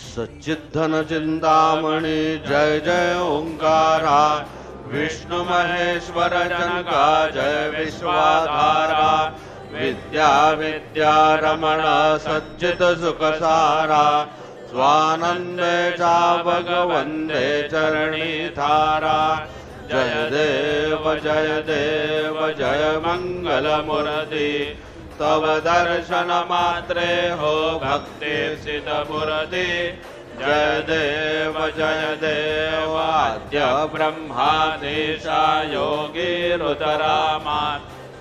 सच्चिद्धन चिंतामणि जय जय ओंकारा, विष्णु महेश्वर जनका जय विश्वाधारा, विद्या विद्या रमण सच्चित सुखसारा, स्वानंदे चा भगवंदे चरणी थारा, जय देव जय मंगल मूर्ति, तव दर्शन मात्रे हो भक्ति सिद्ध मूर्ति, जय देव आद्य ब्रह्मादेशा योगी रुद्रामा,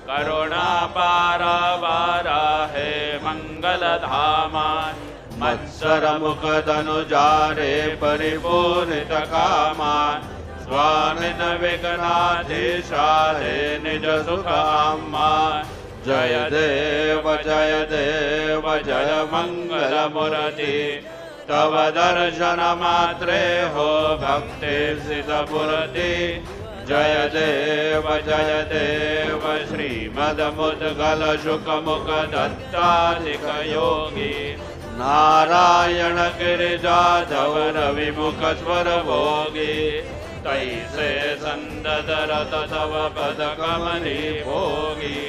करुणा पारा हे मंगल धामा, मत्सर मुख धनुजारे परिपूर्णित कामा, स्वामिन विघ्नाधीशा हे निज सुखामा, जय देव जय मंगल मूर्ति, तव दर्शन मात्रे हो भक्ति सिद्ध मूर्ति, जय देव श्रीमद मुद्गल शुक मुख दत्ताधिक योगी, नारायण गिरिजाधव रविमुख स्वर भोगी, तैसे संददरत तव पद कमली भोगी,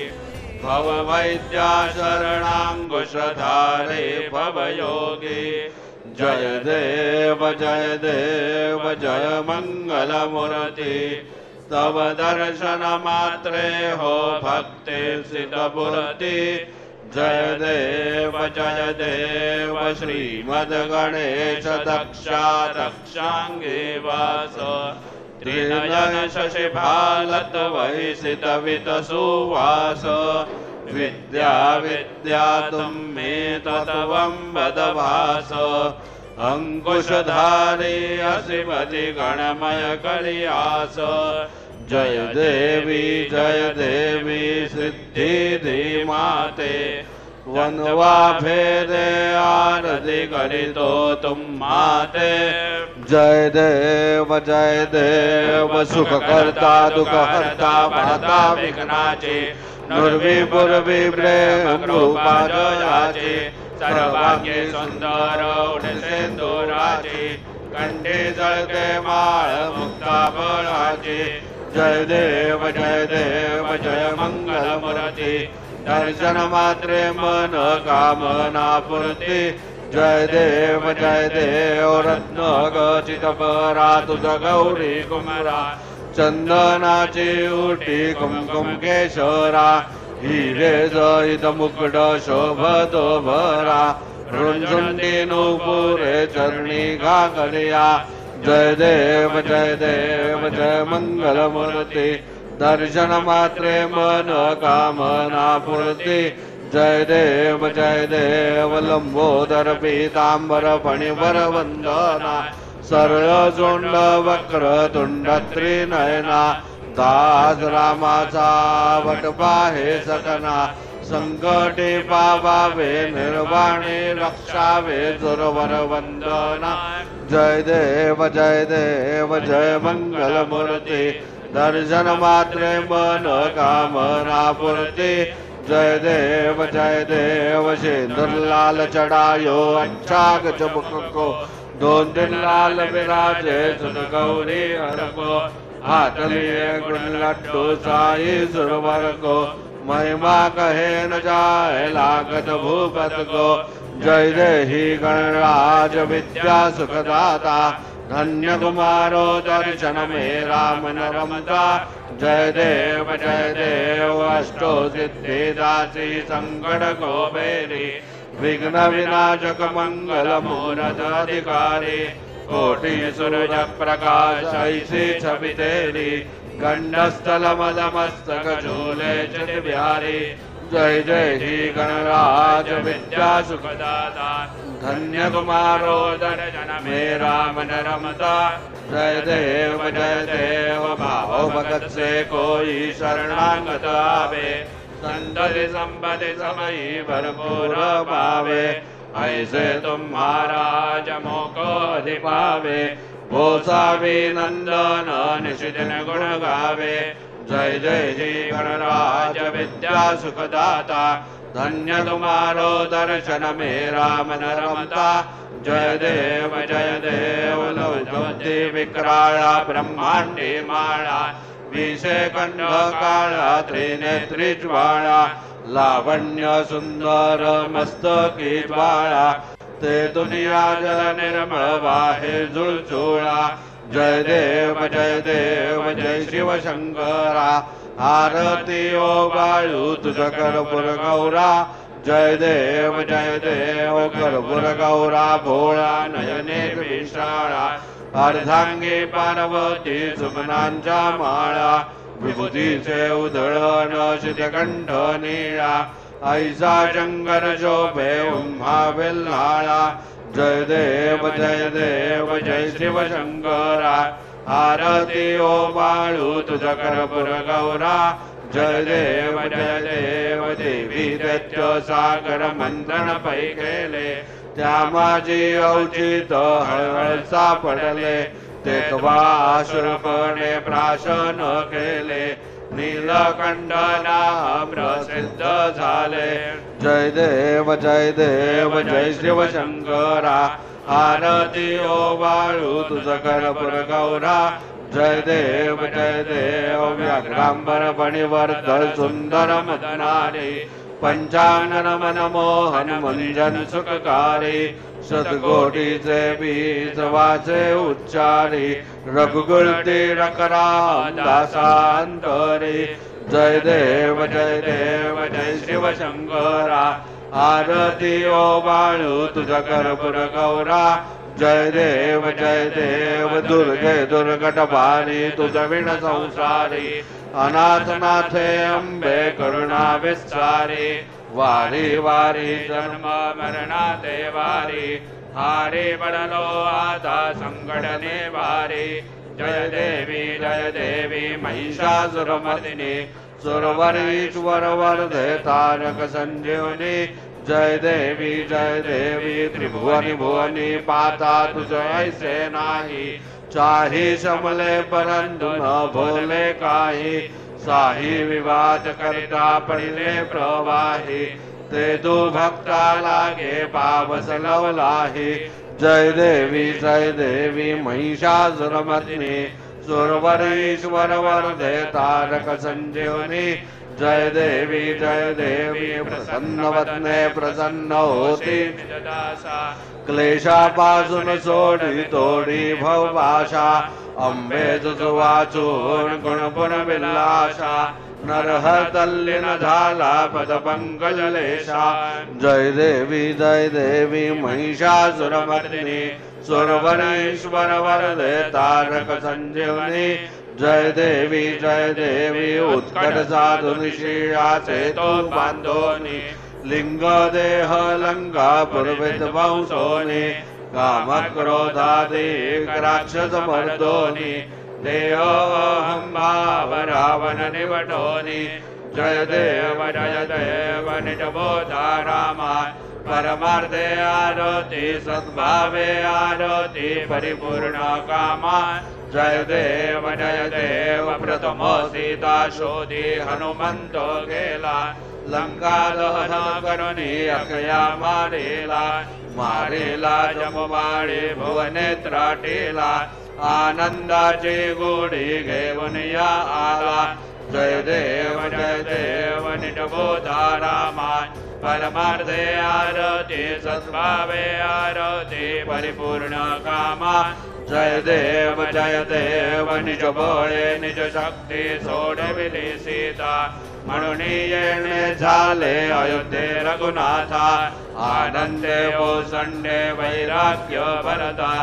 भव वैद्या शरणांकुशधारे भव योगी, जय देव जय मंगल मूर्ति, तव दर्शन मात्रे हो भक्ति सिद्ध मूर्ति, जय देव श्रीमद गणेश दक्षा दक्षांगे वास, त्रिनयन शशि भालत वहिषित वित सुवास, विद्या तुम्मे तत्वं वद भास, अंकुशधारी असिमति गणमय कलियास, जय देवी सिद्धि माते, वनवा भेदे आरती करितो तुम माते, जय देव सुख करता दुख हरता माता विघ्नाचे, नुर्विपुर विप्रेम रूपा जयाचे, सर्वांगे सुंदर उडसेंदुराचे, कंठे जळते माळ मुक्ता बळाचे, जय देव जय मंगल मूर्ति, दर्शन मात्रे मन कामना पूर्ति, जय देव रत्न गचित परा तुझ गौरी कुमरा, चंदनाची उटी कुमकुम केशरा, हिरे जळित मुकुट शोभतो भरा, रुंजुंडी नुपुरे चरणी घागरिया, जय देव जय मंगल मूर्ति, दर्शन मात्रे मन कामना पूर्ति, जय देव लंबोदर पीतांबर फणिवर वंदना, सरळ जोंड वक्र तुंड त्रिनयना, दास रामाचा वटपा हे सटना, संकटे पावावे निर्वाणे रक्षावे सुरवर वंदना, जय देव जय मंगल मूर्ति, दर्शन मात्रे मन कामना पूर्ति, जय देव सिंदूर लाल चढ़ायो अच्छा गजमुख को, दोन दिन लाल विराजे सुन गौरी हर को, हाथ लिए गुण लड्डू साई सुरवर को, महिमा कहे न जाए लागत भूपत को, जय देहि गणराज विद्या सुखदाता, धन्य कुमारो दर्शन में राम न रमता, जय देव अष्टो सिद्धि दासी संकट को बेरी, विघ्न विनाशक मंगल मूरत अधिकारी, कोटि सूरज प्रकाश ऐसी छवि तेरी, गंडस्थल मदमस्तक झूले चल बिहारी, जय ही गणराज विद्या सुखदाता, धन्य कुमारो दर्शन में राम न रमता, जय देव भाव भगत से कोई शरणागत आवे, संतति संपत्ति समयी भरपूर पावे, ऐसे तुम महाराज मोको अधिपावे, वो सावी नंदन निशिदिन गुण गावे, जय जी गणराज विद्या सुखदाता, धन्य तुम्हारो दर्शन में राम न रमता, जय देव लवजवती विक्राळा ब्रह्मांडी माळा विषे कंठ काळा त्रिनेत्री ज्वाळा लावण्य सुंदर मस्तकी ज्वाळा ते दुनिया जल निर्मळ वाहे जुळजुळा जय देव जय शिव शंकरा आरती ओ बाळू तुझ कर्पूर गौरा जय देव कर्पूर गौरा भोळा नयने विशाळा अर्धांगी पार्वती सुमनांच्या माळा विभूतीचे उधळण शितकंठ निळा ऐसा शंकर शोभे उम्हा वेल्हाळा जय देव जय शिव शंकरा आरती ओ बाळू तुझ कर्पूर गौरा जय देव देवी दैत्य सागर मंथन पै केले त्या माझी औचित हळहळ सापडले ते त्वाशुरपणे प्राशन केले नीलकंठना प्रसिद्ध झाले जय देव जय शिव शंकरा आरती ओ बाळू तुझ कर्पूर गौरा जय देव व्याघ्रांबर फणीवर्धल सुंदर मदनारे पंचानन मनमोहन मंजन सुखकारी सद्गोटीचे बीज वाचे उच्चारी रघुकुलती रकरा दासांतरे जय देव जय शिव शंकरा आरती ओ बाळू तुझ कर्पूर गौरा जय देव दुर्गट भारी तुझ विण संसारी अनाथनाथे अंबे करुणा विस्तारी वारी वारी जन्म मरणाते वारी हारी पडलो आता संकट निवारी जय देवी महिषासुरमर्दिनी सुरवरीश्वर वरदे तारक संजीवनी जय देवी त्रिभुवनी भुवनी पाता तुझ ऐसे नाही चाही समले परंतु न भोले काही साही विवाद करता पडिले प्रवाही ते दु भक्ता लागे पावस लवलाही जय देवी महिषासुरमर्दिनी सुरवरीश्वर वरदे तारक संजीवनी जय देवी प्रसन्नवदने प्रसन्न होती क्लेशापासून सोडी तोडी भवभाषा अंबे तुझ वाचून गुणपुन विलासा नरह तल्लीन झाला पद पंकजलेशा जय देवी महिषासुरमर्दिनी सुरवरीश्वर वरदे तारक संजीवनी जय देवी उत्कट साधु निशीळाचे तो बांधोनी लिंग देह लंका पूर्वित वंशोनी काम क्रोधादी राक्षस मर्दोनी देह भाव रावण निवटोनी जय देव निजबोधा रामा परमार्थे आरती सद्भावे आरती परिपूर्ण कामा जय देव प्रथम सीता शोधी हनुमंत गेला लंका दहन करुणी अक्षया मारेला जमवाडी भुवने त्राटीला आनंदाची गोडी घेऊन या आला जय देव निजबोधा रामा परमार्थे आरती सद्भावे आरती परिपूर्ण कामा जय देव निज बळे निज शक्ती सोडविली सीता म्हणून येणे झाले अयोध्ये रघुनाथा आनंदे ओसंडे वैराग्य भरता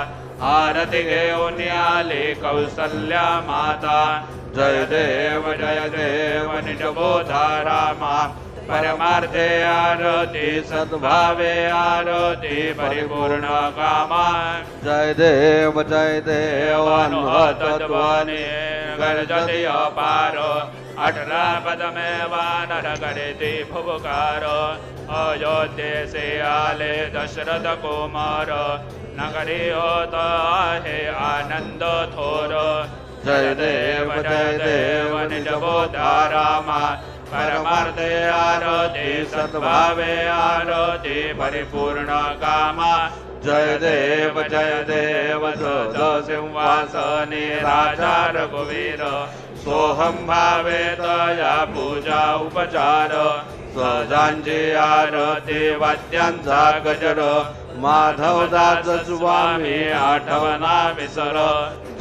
आरती घेऊन आली कौसल्या माता जय देव निज बोधा रामा परमार्थे आरती सद्भावे आरती परिपूर्ण कामा जय देव अनुभवत्वाने गर्जति अपार 18 पदमे वानर करेति भुवकार अयोध्येसे आले दशरथ कुमार नगरी होत आहे आनंद थोर जय देव निज बोधा रामा परमार्थे आरती सद्भावे आरती परिपूर्ण कामा जय देव सद सिंहासने राजा रघुवीर सोहम भावे तया पूजा उपचार सहजांची आरती वाद्यांचा गजर माधवदास स्वामी आठवना विसर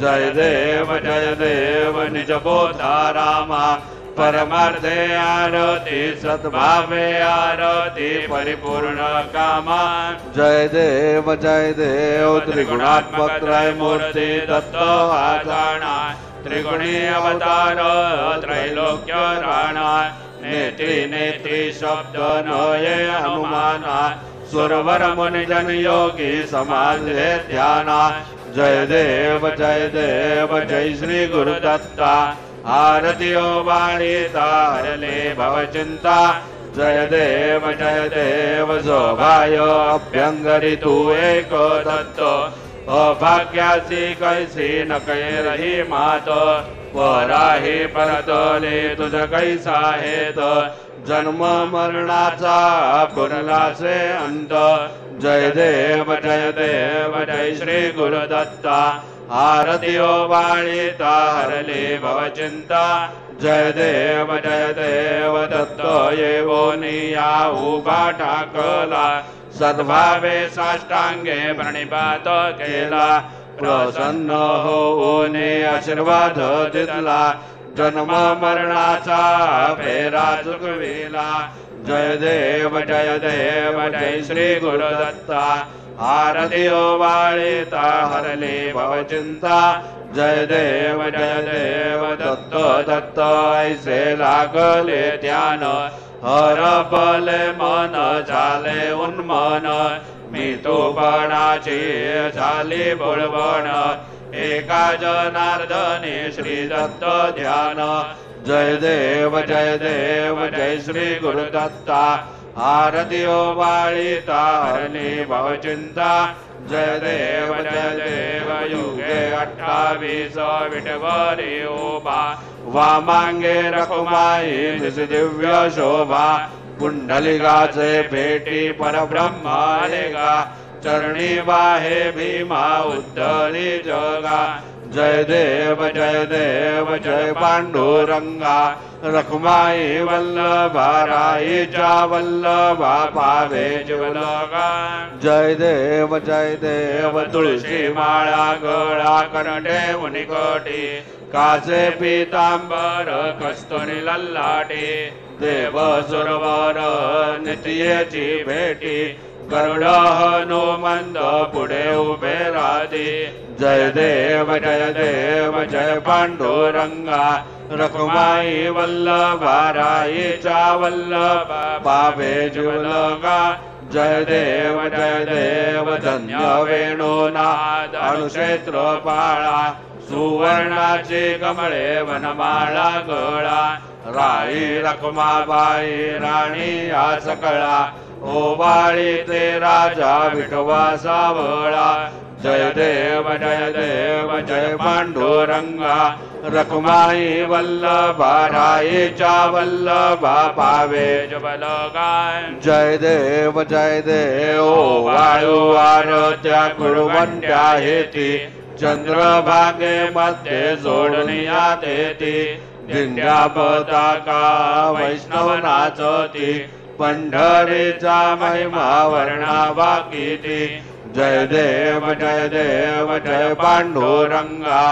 जय देव निज बोधा रामा परमार्थे आरती सद्भावे आरती परिपूर्ण कामा जय देव त्रिगुणात्मक त्रय मूर्ती दत्त आजाना त्रिगुणी अवतार त्रैलोक्य राणा नेति शब्द नये हनुमाना सुरवर मुनिजन योगी समाधे ध्याना जय देव जय श्री गुरुदत्ता आरती ओ वाणीता हरले भवचिंता जय देव सौभाग्य अभ्यंगरी तू एक दत्त अभाग्यासी कैसी न कै रही मात पराही परतले तुझ कैसा हेत जन्म मरणाचा पुरला से अंत जय देव जय श्री गुरुदत्ता आरती ओ वाणीता हरले भवचिंता जय देव दत्त येवो निया उभा टाकला सद्भावे साष्टांगे प्रणिपात केला प्रसन्न होऊने आशीर्वाद दिला जन्म मरणाचा फेरा चुकविला जय देव जय श्री गुरुदत्ता आरती ओ वाळीता हरले भवचिंता जय देव दत्त ऐसे लागले ध्यान हर बले मन झाले उन्मन मी तो बाणाची झाली बुळवण एका जनार्दने श्री दत्त ध्यान जय देव जय श्री गुरुदत्ता आरती ओ वाळीता हरली भवचिंता जय देव युगे 28 विठवरी उभा वामांगे रखुमाई दिस दिव्य शोभा कुंडलिकाचे भेटी परब्रह्मालिका चरणी वाहे भीमा उद्धरी जगा जय देव जय पांडुरंगा रखुमाई वल्लभा राईच्या वल्लभा पावे ज्वलगा जय देव तुळशी माळा गळा करडे मुनिकोटी कासे पीतांबर कस्तुरी लल्लाटी देव सुरवर नित्यची भेटी गरुड हनुमंत पुढे उभे राधी जय देव जय पांडुरंगा रखुमाई वल्लभा राईच्या वल्लभा पावे ज्वलगा जय देव धन्य वेणुनाद अणुक्षेत्र पाळा सुवर्णाची कमळे वनमाळा गळा राई रखुमाबाई राणी या सकळा ओवाळी ते राजा विठवा सावळा जय देव जय पांडुरंगा रखुमाई वल्लभा राईच्या वल्लभा पावे ज्वलगा जय देव वाळू आरत्या कुरवंट्या हेती चंद्रभागे मध्ये जोडण्यात येती दिंड्या पताका वैष्णव नाचती पंढरीचा महिमा वर्णावा किती जय देव जय पांडुरंगा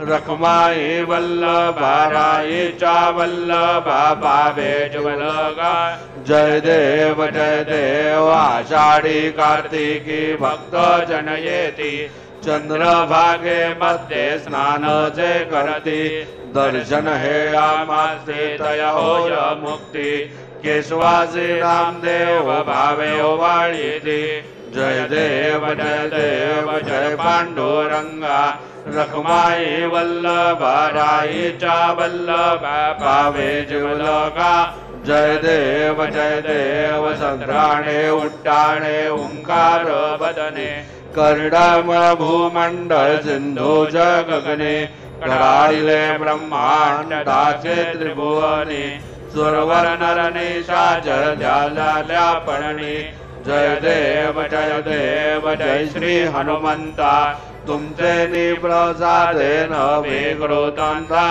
रखुमाई वल्लभा राईच्या वल्लभा पावे ज्वलगा जय देव आषाढी कार्तिकी भक्त जन येती चंद्रभागे मध्ये स्नान जे करती दर्शन हे आमासे तया होय मुक्ती केशवासी रामदेव भावे ओवाळीती जय देव जय पांडुरंगा रखुमाई वल्लभा राईच्या वल्लभा पावे ज्वलगा जय देव संद्राणे उट्टाणे ओंकार बदने कर्डमळ भूमंडळ सिंधू जगगने कडाळिले ब्रह्मांड दाचे त्रिभुवने सुरवर नर निशाचर झाल्या पळणी जय देव जय श्री हनुमंता तुमचे निप्रसादेन विकृतांता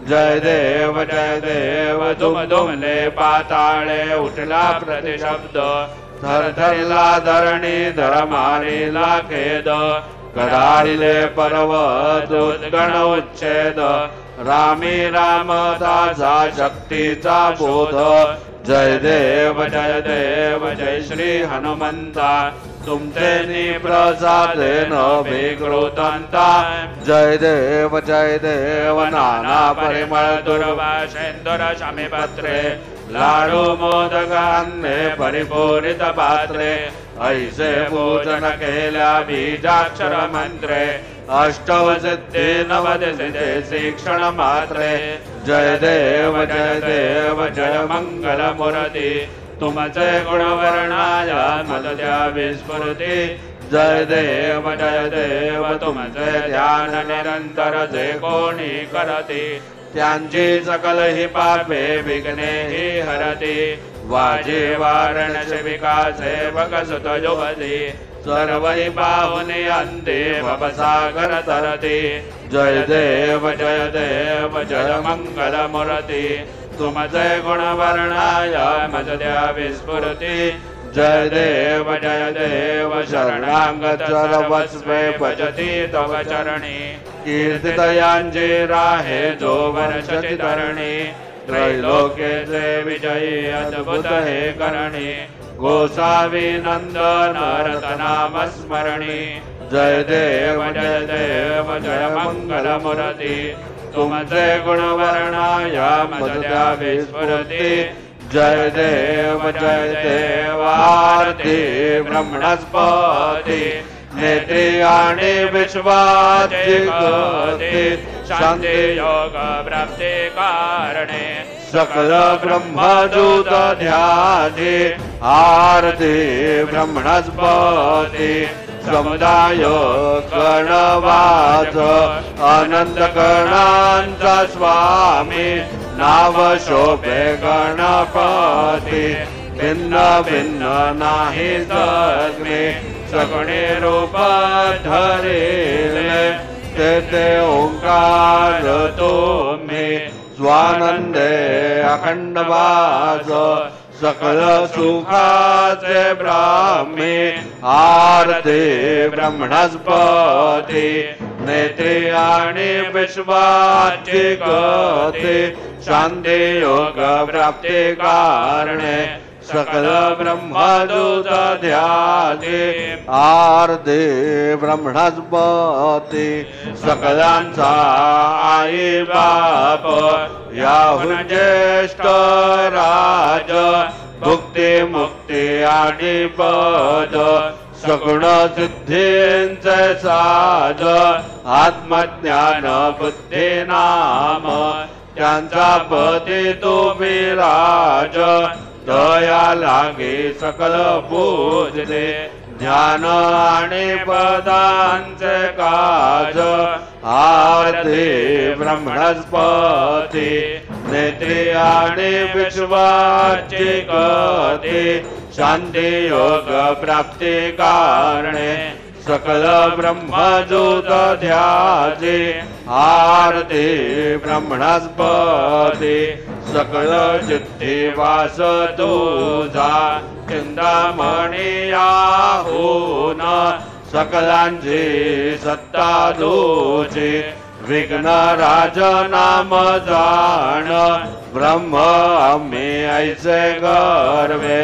जय देव दुमदुमले पाताळे उठला प्रतिशब्द थरथरला धरणी धरमारीला खेद कडाळीले पर्वत उद्गण उच्छेद रामी रामदासा शक्तीचा बोध जय देव जय श्री हनुमंता तुमचे निप्रसादेन विकृतांता जय देव नाना परिमळ दुर्वासेंदुर शमीपत्रे लाडू मोदकान्ने परिपूरित पात्रे ऐसे पूजन केल्या बीजाक्षर मंत्रे अष्टव सिद्धि नवदसिते शिक्षण मात्रे जय देव जय मंगल मूर्ती तुमचे गुणवर्णाय मदद्या विस्फुरती जय देव तुमचे ध्यान निरंतर जे कोणी करती त्यांची सकल ही पापे विघ्ने ही हरती वाजे वारणसी विकासे भगसुत युवती सर्व पाहुने अंते भवसागर तरती जय देव जय मंगल मूर्ती तुमचे गुणवर्णाय मदद्या विस्फुरती जय देव शरणागत सर्वस्वे भजती तव चरणी कीर्तितयांची राहे जो वर्षति धरणी त्रैलोक्यचे विजयी अद्भुत हे करणी गोसावी नंदन रतनाम स्मरणी जय देव जय मंगल मूर्ती तुमचे गुणवर्णाय मदद्या विस्फुरती जय देव आरती ब्रह्मणस्पती नेत्री आणि विश्वाची गती शांती योग प्राप्ती कारणे सकल ब्रह्मदूत ध्यानी आरती ब्रह्मणस्पती समुदाय गणवाच अनंत गणांचा स्वामी नाव शोभे गणपती भिन्न भिन्न नाही सगळे सगळे रूप धरिले ते ओंकार तुम्ही स्वानंदे अखंड वास सकल सुखाचे ब्राह्मी आरती ब्रह्मणस्पती नेत्री आणि विश्वाची गती शांती योग प्राप्ती कारणे सकल ब्रह्मदूत ध्यानी आरती ब्रह्मणस्पती सकलांचा आई बाप याहून ज्येष्ठ राज भुक्ती मुक्ती आणि पद सगुण सिद्धींचे साज आत्मज्ञान बुद्धी नाम त्यांचा पती तो विराज दया लागे सकल पूजले ध्यान आणि पदांचे काज आरती ब्रह्मणस्पती नेत्री आणि विश्वाची गती शांती योग प्राप्ती कारणे सकल ब्रह्मदूत ध्याजी आरती ब्रह्मणस्पती सकल सिद्धी वास तुझा चिंतामणी याहून सकलांची सत्ता तुझी विघ्न राज नाम जाण ब्रह्म आम्ही ऐसे गर्वे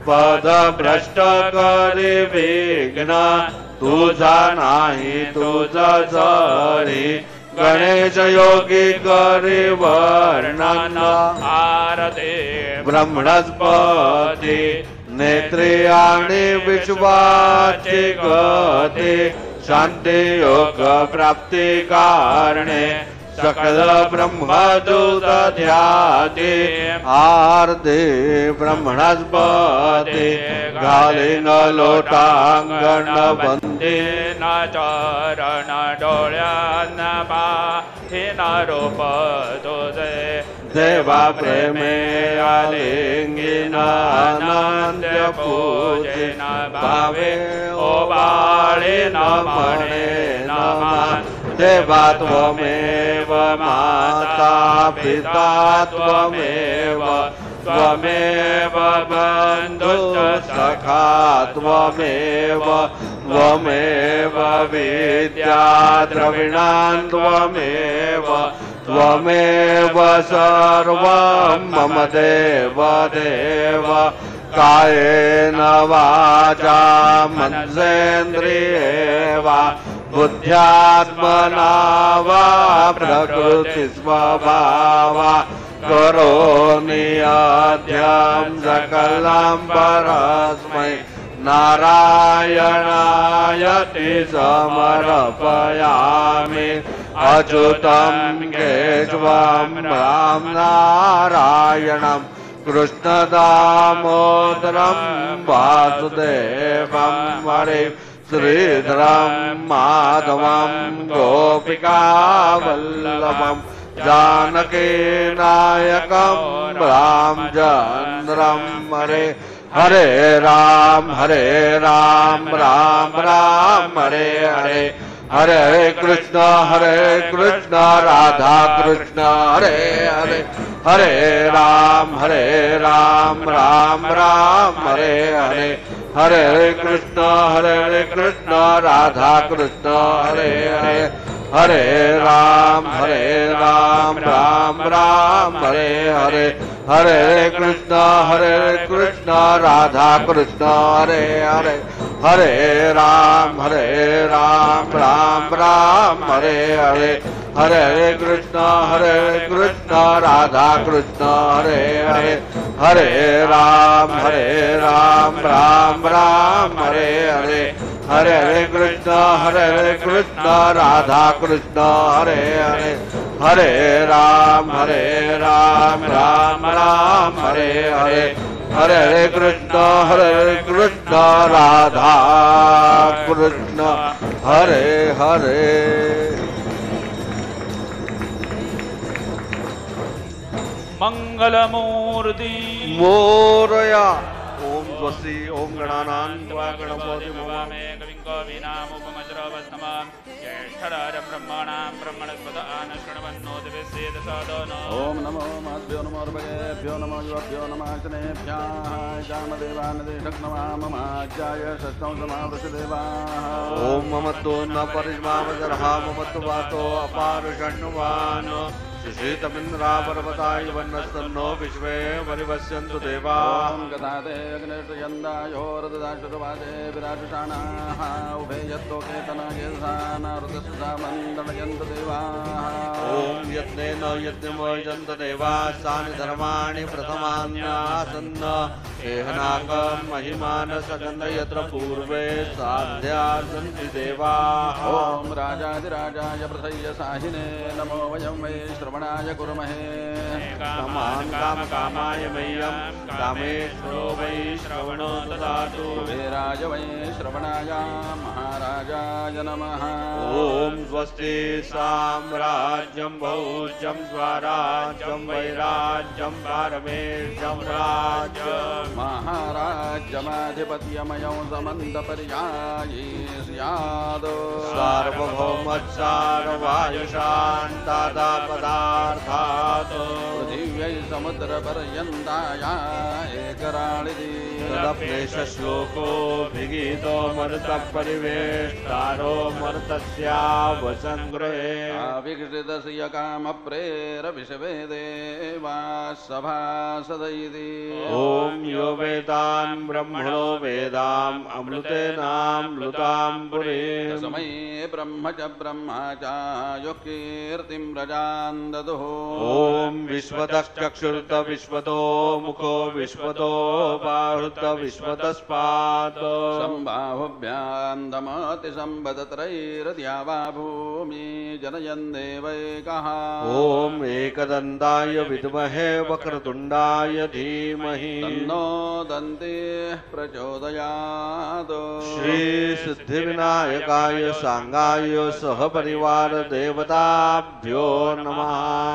पद भ्रष्ट करी विघ्न तुझा नाही तुझा सरी गणेश योगी करी वर्णन आरती ब्रह्मणस्पती नेत्री आणि विश्वाची गती शांती योग प्राप्ती कारणे सकल ब्रह्मदूत ध्याती आरती ब्रह्मणस्पती घालीन लोटांगण बंदी न चरण डोळ्यान पाहिन रूप तुझे देवा प्रेमे आलिङ्गिनानन्द्य पूजेन भावे ओबाळेन मणेन देवा त्वमेव माता पिता त्वमेव त्वमेव बन्धुश्च सखा त्वमेव त्वमेव विद्या द्रविणान् त्वमेव त्वमेव सर्वं मम देव देव कायेन वाचा मनसेन्द्रिये वा बुद्ध्यात्मना वा प्रकृतिस्वभावा करोमि अद्यं सकलं परस्मै नारायणायति समर्पयामि अच्युतं केशवं राम नारायणं कृष्णदामोदरं वासुदेवं हरे श्रीधरं माधवं गोपिकावल्लभं जानकी नायकं रामचन्द्रं हरे हरे राम राम राम हरे हरे हरे कृष्ण राधा कृष्ण हरे हरे हरे राम राम राम हरे हरे हरे कृष्ण राधा कृष्ण हरे हरे हरे राम राम राम हरे हरे हरे कृष्ण राधा कृष्ण हरे हरे हरे राम राम राम हरे हरे हरे कृष्ण राधा कृष्ण हरे हरे हरे राम राम राम हरे हरे हरे कृष्ण राधा कृष्ण हरे हरे हरे राम राम राम हरे हरे हरे कृष्ण राधा कृष्ण हरे हरे मंगलमूर्ति मोरया ओम स्वस्ति ओम गणानान्त्वा गणपति भवामे कविं कवीनामुपमज्रवस्तमं ज्येष्ठराजं ब्रह्मणां ब्रह्मणस्पत आनशृण्वन्नो दिवसेद साधनो ओम नमो माभ्यो नमो भगेभ्यो नमो युवभ्यो नमः जनेभ्यः जामदेवानदेशक्नमाममाज्याय षष्ठं समावृषदेवाः ओम ममत्तो न परिज्मावजरहा ममत्तो वातो अपारुषण्वान् श्रीतमिन्द्रापर्वताय वन्नस्तन्नो विश्वे परिवस्यन्तु देवाः गतादे अग्निर्यन्दायोरददाशुरवादे विराजुषाणाः उभे यत्तोके तनयेधानारुतसुधामन्दनयन्तु देवाः ओम यत्नेन यज्ञमयन्त देवास्तानि धर्माणि प्रथमान्यासन्न एहनाकं महिमान सगन्ध यत्र पूर्वे साध्या सन्ति देवाः ओम राजाधिराजाय प्रथय्य साहिने नमो वयं वै श्रवणाय कुर्महे कामान् कामकामाय मह्यं कामेश्वरो वै श्रवणो ददातु वीराय वै श्रवणाय महाराजाय नमः ओम स्वस्ति साम्राज्यं भौज्यं स्वराज्यं वैराज्यं पारमेश्यं राज्यं महाराज्यमाधिपत्यमयं समन्तपर्यायी स्यात् सार्वभौमत्सारवायुशान्तादा पदार्थात् पृथिव्यै समुद्रपर्यन्ताया एकराळिति तदप्रेषश्लोको भिगीतो मरुतः परिवेष्टारो मरुतस्यावसङ्गृहे अविक्षितस्य कामप्रेरविषवे देवा सभासदैति ॐ यो वेदान् ब्रह्मणो वेदाम् अमृतेनामृतां पुरीम् तस्मै ब्रह्म च ब्रह्मा च यो कीर्तिं व्रजान् ददुः ॐ विश्वतश्चक्षुर्त विश्वतो मुखो विश्वतो बाहुत भूत विश्वतस्मात् सम्बाहुभ्यां दमति सम्बदत्रैरद्यावा भूमि जनयन् देवैकः ॐ एकदन्ताय विद्महे वक्रतुण्डाय धीमहि तन्नो दन्तिः प्रचोदयात् श्री सिद्धिविनायकाय सांगाय सहपरिवार देवताभ्यो नमः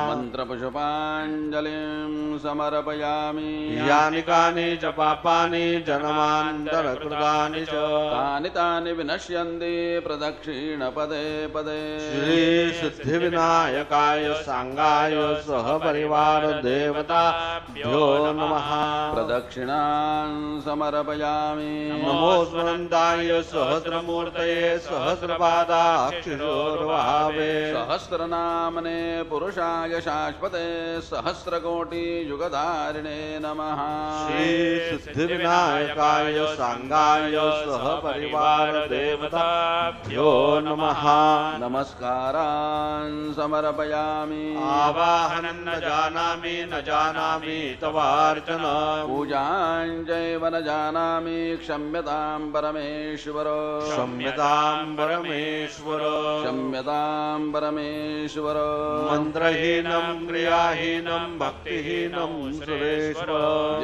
मन्त्रपुष्पाञ्जलिं समर्पयामि यानि कानि च पापानि जन्मान्तरकृतानि च तानि तानि विनश्यन्ति प्रदक्षिणपदे पदे श्री सिद्धिविनायकाय सांगाय सहपरिवार देवताभ्यो नमः प्रदक्षिणान् समर्पयामि नमो स्वनन्ताय सहस्रमूर्तये सहस्रपादाक्षिरोर्भावे सहस्रनामने पुरुषाय शाश्वते सहस्रकोटियुगधारिणे नमः श्री सिद्धिविनायकाय सांगाय सहपरिवार देवताभ्यो नमः नमस्कारान् समर्पयामि आवाहनं न जानामि तवार्चन पूजां चैव न जानामि क्षम्यतां परमेश्वर क्षम्यतां परमेश्वर क्षम्यतां परमेश्वर मन्त्रहीनं क्रियाहीनं भक्तिहीनं सुरेश्वर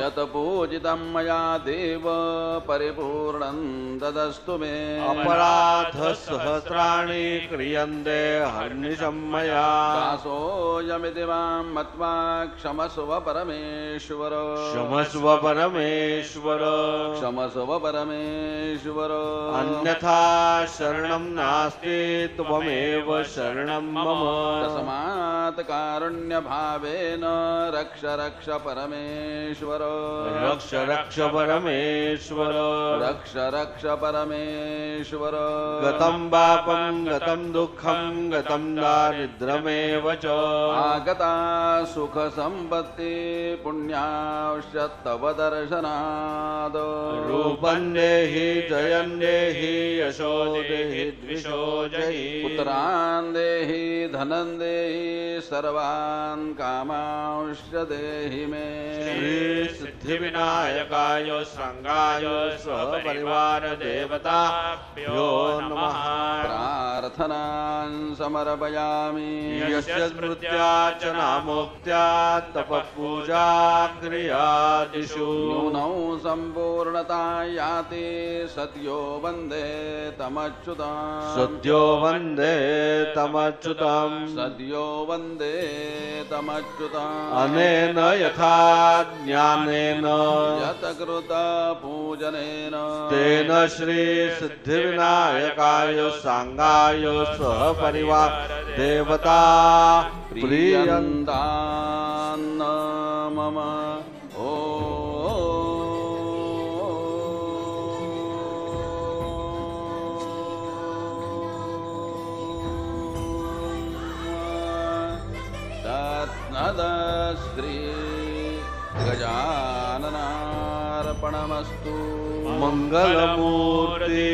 यत् पूजितं मया देव परिपूर्णं तदस्तु मे अपराधसहस्राणि क्रियन्ते हर्निशं मया दासोऽयमिति मां मत्वा क्षमस्व परमेश्वर क्षमस्व परमेश्वर क्षमस्व परमेश्वर अन्यथा शरणं नास्ति त्वमेव शरणं मम तस्मात् कारुण्यभावेन रक्ष रक्ष परमेश्वर रक्ष रक्ष परमेश्वर रक्ष रक्ष परमेश्वर गतं पापं गतं दुःखं गतं दारिद्र्यमेव च आगता सुखसम्पत्ति पुण्याश्च तव दर्शनात् रूपं देहि जयं देहि यशो देहि द्विषो जहि पुत्रान् देहि धनं देहि सर्वान् कामांश्च देहि मे श्री सिद्धिविनायकाय सांगाय सहपरिवार देवताभ्यो नमः प्रार्थनान् समर्पयामि यस्य स्मृत्या च नामोक्त्या तपःपूजा क्रियादिषु न्यूनौ सम्पूर्णता याति सद्यो वन्दे तमच्युतम् सद्यो वन्दे तमच्युतम् सद्यो वन्दे तमच्युतम् अनेन यथा ज्ञानेन यत्कृत पूजनेन तेन श्री सिद्धिविनायकाय सांगाय सहपरिवार देवता प्रियन्तान्न मम ओ तत्नदश्री गजाननार्पणमस्तु मंगलमूर्ति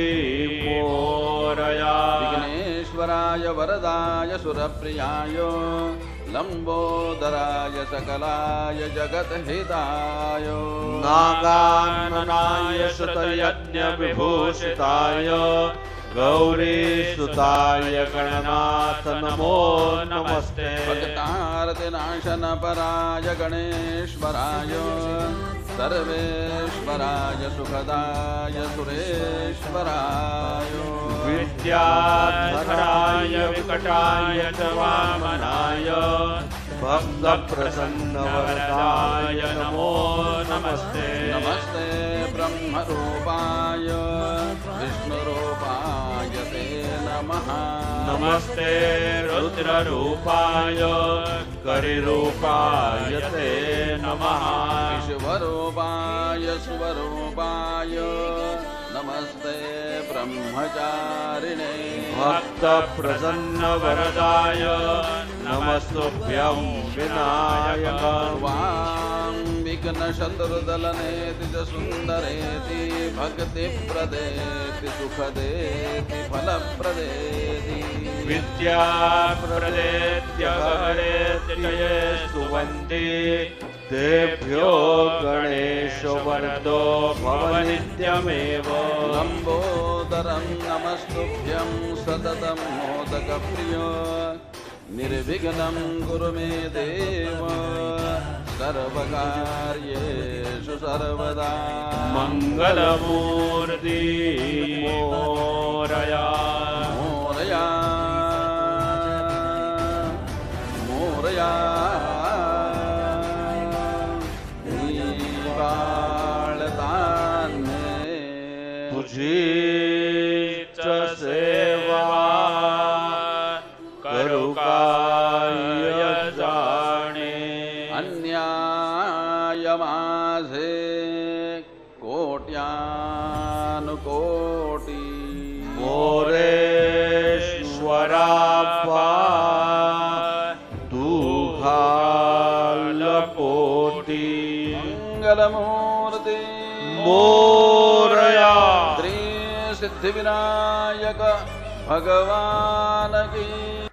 मोरया विघ्नेश्वराय वरदाय सुरप्रियाय लंबोदराय सकलाय जगद्हिताय नागाननाय शतयज्ञविभूषिताय गौरीसुताय गणनाथ नमो नमस्ते भक्तार्तिनाशन पराय गणेश्वराय सर्वेश्वराय सुखदाय सुरेश्वराय विद्याधराय विकटाय च वामनाय भक्तप्रसन्नवरदाय नमो नमस्ते नमस्ते ब्रह्मरूपाय विष्णुरूपाय ते नमः नमस्ते रुद्ररूपाय करिरूपाय ते नमः विश्वरूपाय स्वरूपाय नमस्ते ब्रह्मचारिणे भक्तप्रसन्नवरदाय नमस्तुभ्यं विनायक वां विघ्नशत्रुदलनेति च सुन्दरेति भक्तिप्रदेति सुखदेति फलप्रदेति विद्याप्रदेत्यगरेत्यये सुवन्ति तेभ्यो गणेशो वरदो भव नित्यमेव लंबोदरं नमस्तुभ्यं सततं मोदकप्रिय निर्विघ्नं कुरु मे देव सर्वकार्येषु सर्वदा मंगलमूर्ति मोरया मोरया मोरया तुझी च सेवा करू काय जाणे अन्याय माझे कोट्यानुकोटी मोरेश्वरा तू घाल पोटी मंगलमूर्ती मोरया श्री सिद्धिविनायक भगवान की